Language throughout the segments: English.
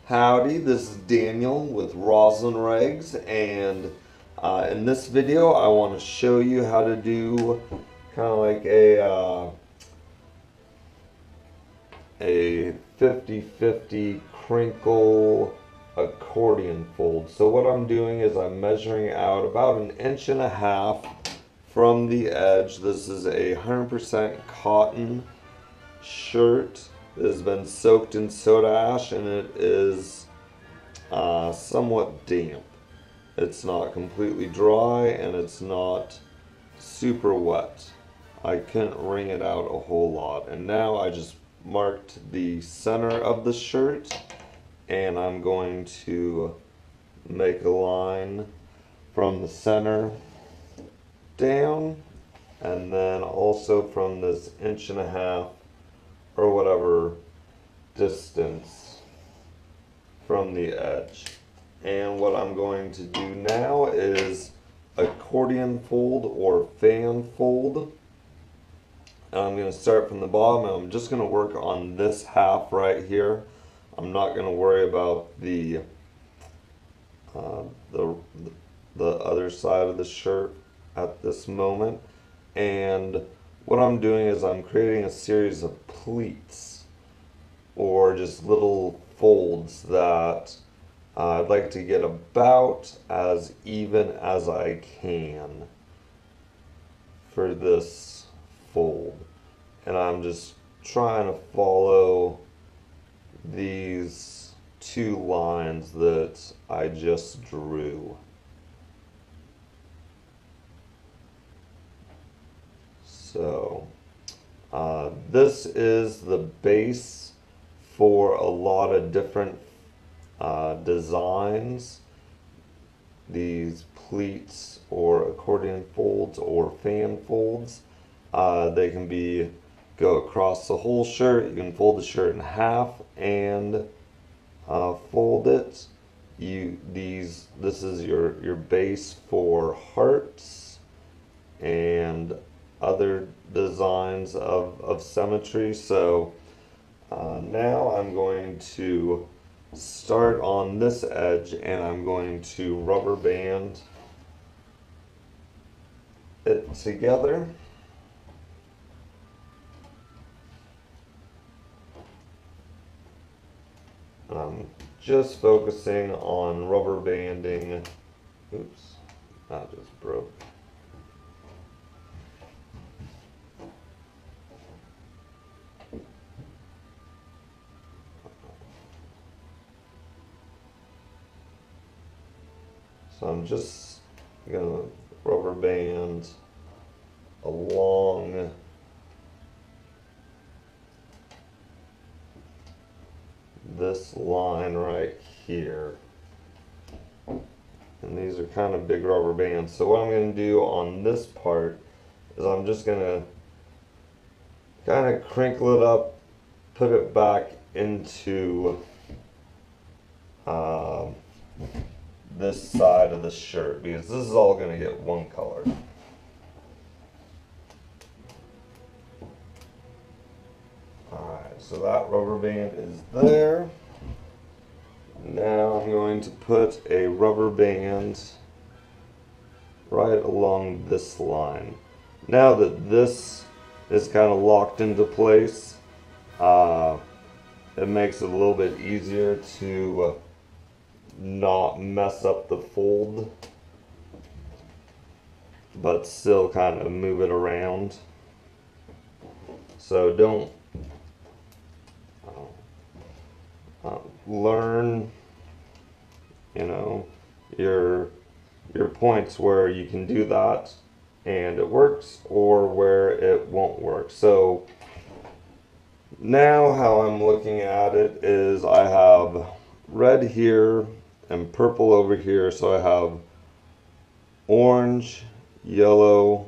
Howdy, this is Daniel with Roslyn Rags, and in this video I want to show you how to do kind of like a 50-50 crinkle accordion fold. So what I'm doing is I'm measuring out about 1.5 inches from the edge. This is a 100% cotton shirt. It has been soaked in soda ash and it is somewhat damp. It's not completely dry and it's not super wet. I couldn't wring it out a whole lot. And now I just marked the center of the shirt and I'm going to make a line from the center down and then also from this 1.5 inches or whatever distance from the edge. And what I'm going to do now is accordion fold or fan fold. And I'm going to start from the bottom and I'm just going to work on this half right here. I'm not going to worry about the other side of the shirt at this moment. And what I'm doing is I'm creating a series of pleats, or just little folds that I'd like to get about as even as I can for this fold. And I'm just trying to follow these two lines that I just drew. So this is the base for a lot of different designs. These pleats or accordion folds or fan folds. They can go across the whole shirt. You can fold the shirt in half and fold it. This is your base for hearts and other designs of symmetry. So now I'm going to start on this edge and I'm going to rubber band it together. I'm just focusing on rubber banding. Oops, that just broke. So I'm just gonna rubber band along this line right here. And these are kind of big rubber bands. So what I'm gonna do on this part is I'm just gonna kind of crinkle it up, put it back into this side of the shirt, because this is all going to get one color. Alright, so that rubber band is there. Now I'm going to put a rubber band right along this line. Now that this is kind of locked into place, it makes it a little bit easier to not mess up the fold, but still kind of move it around. So don't learn, your points where you can do that and it works, or where it won't work. So now how I'm looking at it is I have red here and purple over here, so I have orange, yellow,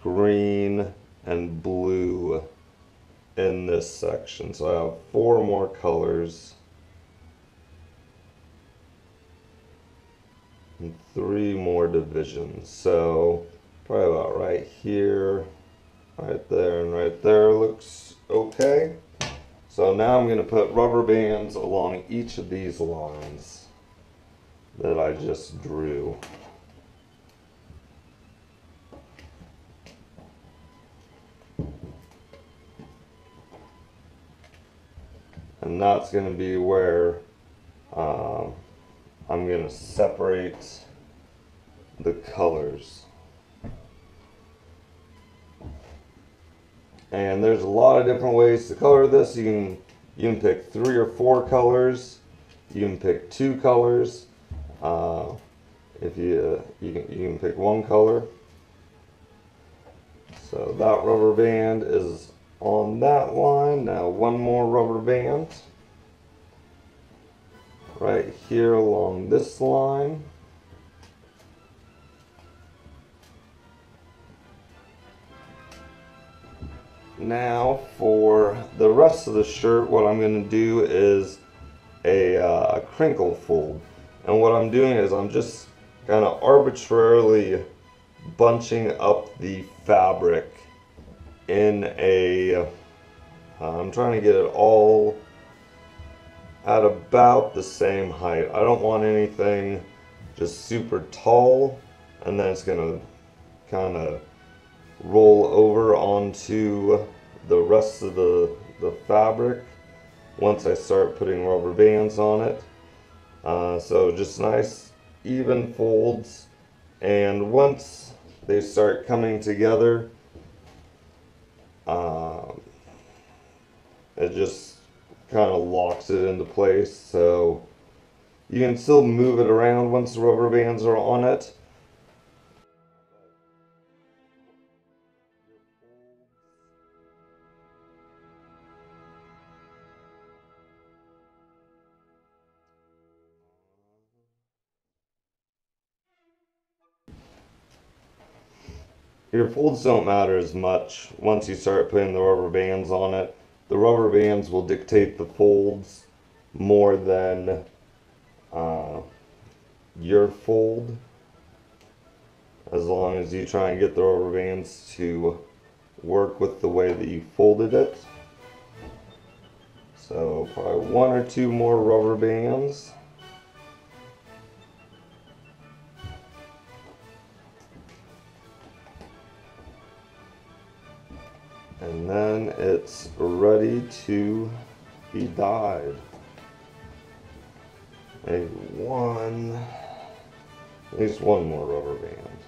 green, and blue in this section. So I have 4 more colors and 3 more divisions. So probably about right here, right there, and right there looks okay. So So now I'm going to put rubber bands along each of these lines that I just drew. And that's going to be where I'm going to separate the colors. And there's a lot of different ways to color this. You can pick 3 or 4 colors. You can pick 2 colors. If you can pick 1 color. So that rubber band is on that line. Now 1 more rubber band right here along this line. Now for the rest of the shirt, what I'm going to do is a crinkle fold. And what I'm doing is I'm just kind of arbitrarily bunching up the fabric in I'm trying to get it all at about the same height. I don't want anything just super tall and then it's going to kind of roll over onto the rest of the fabric once I start putting rubber bands on it. So just nice even folds, and once they start coming together, it just kind of locks it into place. So you can still move it around once the rubber bands are on it. Your folds don't matter as much once you start putting the rubber bands on it. The rubber bands will dictate the folds more than your fold, as long as you try and get the rubber bands to work with the way that you folded it. So probably 1 or 2 more rubber bands. And then it's ready to be dyed. Maybe at least one more rubber band.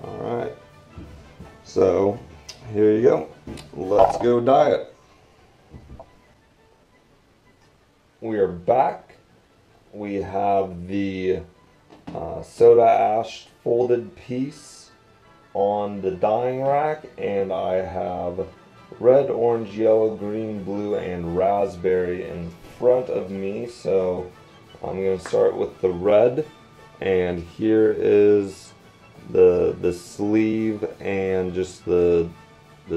Alright, so here you go. Let's go dye it. We are back. We have the soda ash folded piece on the dyeing rack, and I have red, orange, yellow, green, blue, and raspberry in front of me. So I'm going to start with the red, and here is the sleeve and just the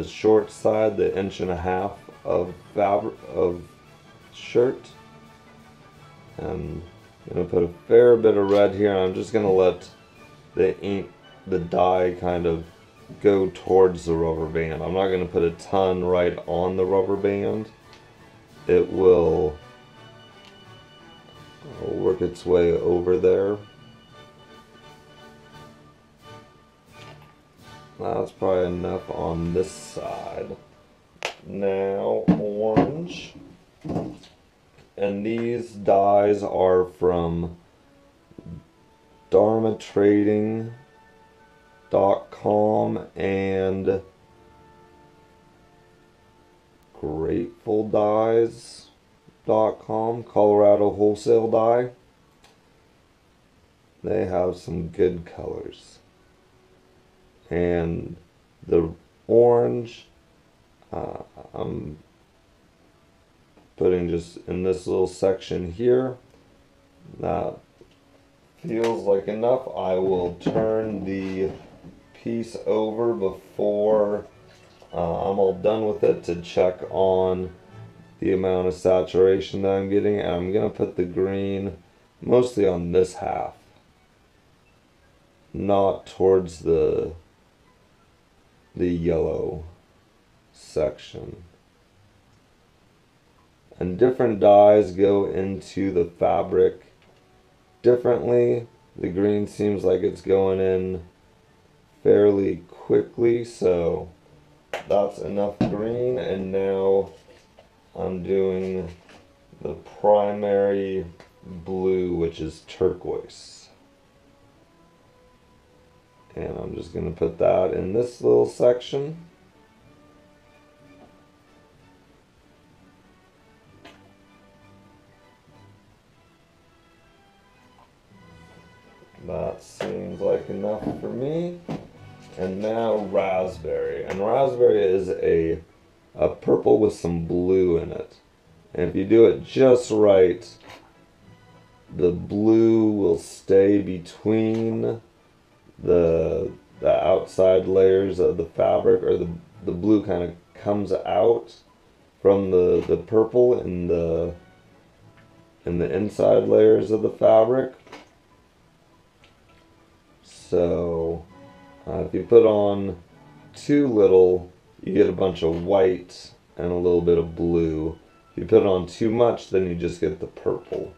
short side, the 1.5 inch of fabric of shirt. I'm going to put a fair bit of red here, and I'm just going to let the dye kind of go towards the rubber band. I'm not going to put a ton right on the rubber band. It will work its way over there. That's probably enough on this side. Now orange. And these dyes are from dharmatrading.com and gratefuldyes.com, Colorado wholesale dye. They have some good colors. And the orange, I'm putting just in this little section here. That feels like enough. I will turn the piece over before I'm all done with it to check on the amount of saturation that I'm getting, and I'm going to put the green mostly on this half. not towards the yellow section. And different dyes go into the fabric differently. The green seems like it's going in fairly quickly, so that's enough green. And now I'm doing the primary blue, which is turquoise. And I'm just going to put that in this little section. That seems like enough for me. And now raspberry. And raspberry is a purple with some blue in it. And if you do it just right, the blue will stay between the outside layers of the fabric, or the blue kind of comes out from the purple in the inside layers of the fabric. So if you put on too little, you get a bunch of white and a little bit of blue. If you put on too much, then you just get the purple.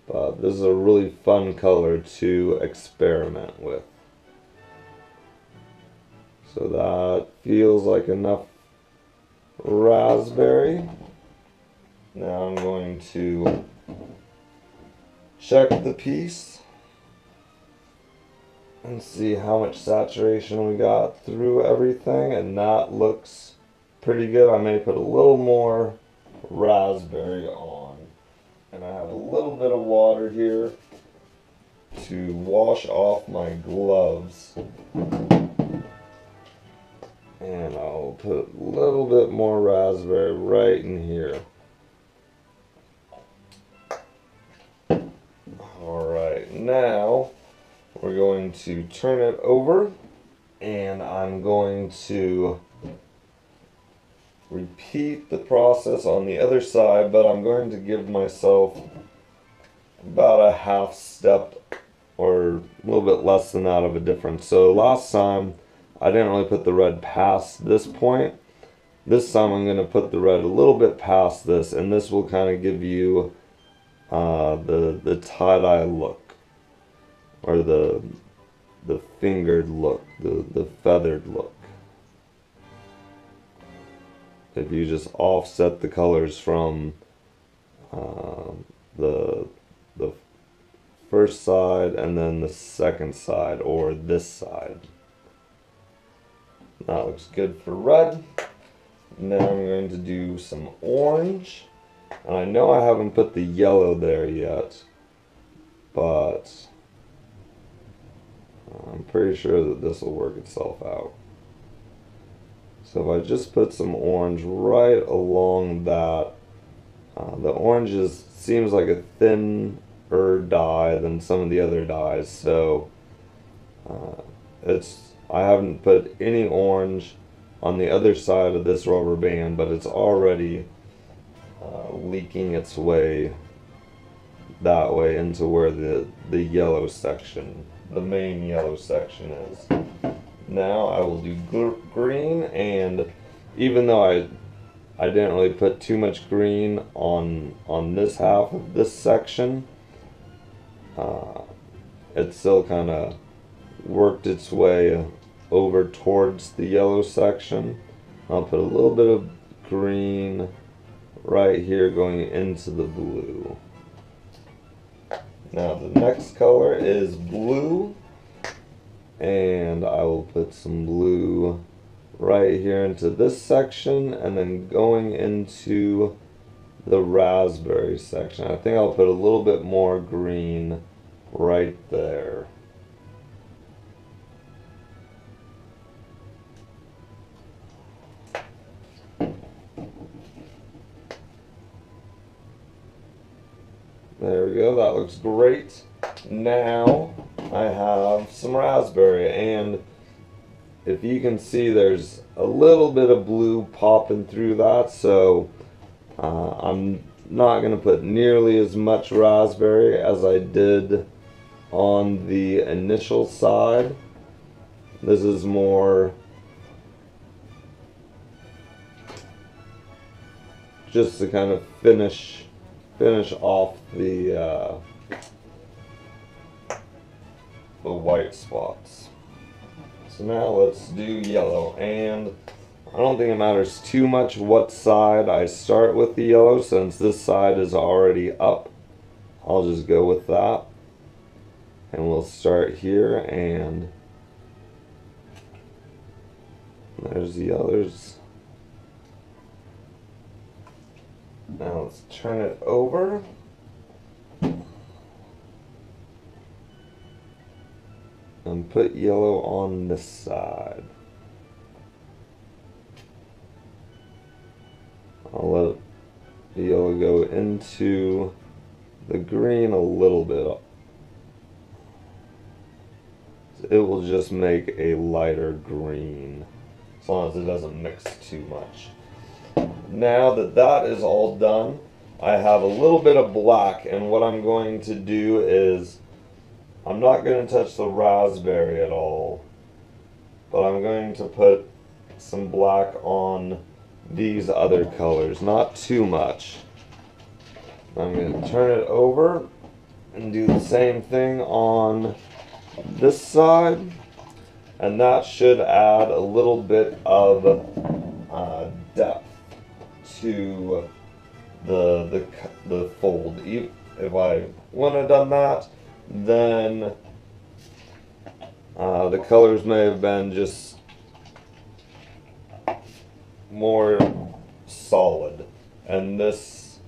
But this is a really fun color to experiment with. So that feels like enough raspberry. Now I'm going to check the piece and see how much saturation we got through everything, and that looks pretty good. I may put a little more raspberry on. And I have a little bit of water here to wash off my gloves. And I'll put a little bit more raspberry right in here. Alright, now we're going to turn it over, and I'm going to repeat the process on the other side, but I'm going to give myself about a half step or a little bit less than that of a difference. So last time I didn't really put the red past this point. This time I'm going to put the red a little bit past this, and this will kind of give you the tie-dye look, or the fingered look, the feathered look. If you just offset the colors from the first side and then the second side, or this side. That looks good for red. Now I'm going to do some orange. And I know I haven't put the yellow there yet, but I'm pretty sure that this will work itself out. So if I just put some orange right along that, the orange seems like a thinner dye than some of the other dyes, so I haven't put any orange on the other side of this rubber band, but it's already leaking its way that way into where the yellow section, the main yellow section is. Now I will do green, and even though I didn't really put too much green on this half of this section, it still kind of worked its way over towards the yellow section. I'll put a little bit of green right here going into the blue. Now the next color is blue, and I will put some blue right here into this section, and then going into the raspberry section. I think I'll put a little bit more green right there. There we go, that looks great. Now I have some raspberry, and if you can see, there's a little bit of blue popping through that, so I'm not going to put nearly as much raspberry as I did on the initial side. This is more just to kind of finish off the white spots. So now let's do yellow, and I don't think it matters too much what side I start with the yellow, since this side is already up. I'll just go with that, and we'll start here, and there's the others. Now let's turn it over. And put yellow on this side. I'll let the yellow go into the green a little bit. It will just make a lighter green, as long as it doesn't mix too much. Now that that is all done, I have a little bit of black, and what I'm going to do is, I'm not going to touch the raspberry at all, but I'm going to put some black on these other colors, not too much. I'm going to turn it over and do the same thing on this side, and that should add a little bit of depth to the fold. If I wouldn't have done that, then the colors may have been just more solid, and this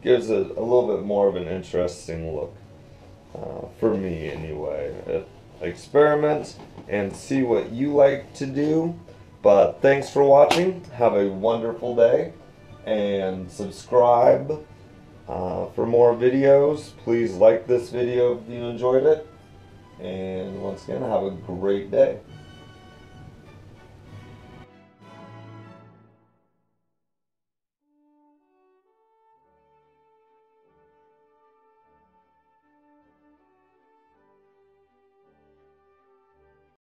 gives it a little bit more of an interesting look, for me anyway. Experiment and see what you like to do, but thanks for watching. Have a wonderful day, and subscribe for more videos. Please like this video if you enjoyed it, and once again, have a great day.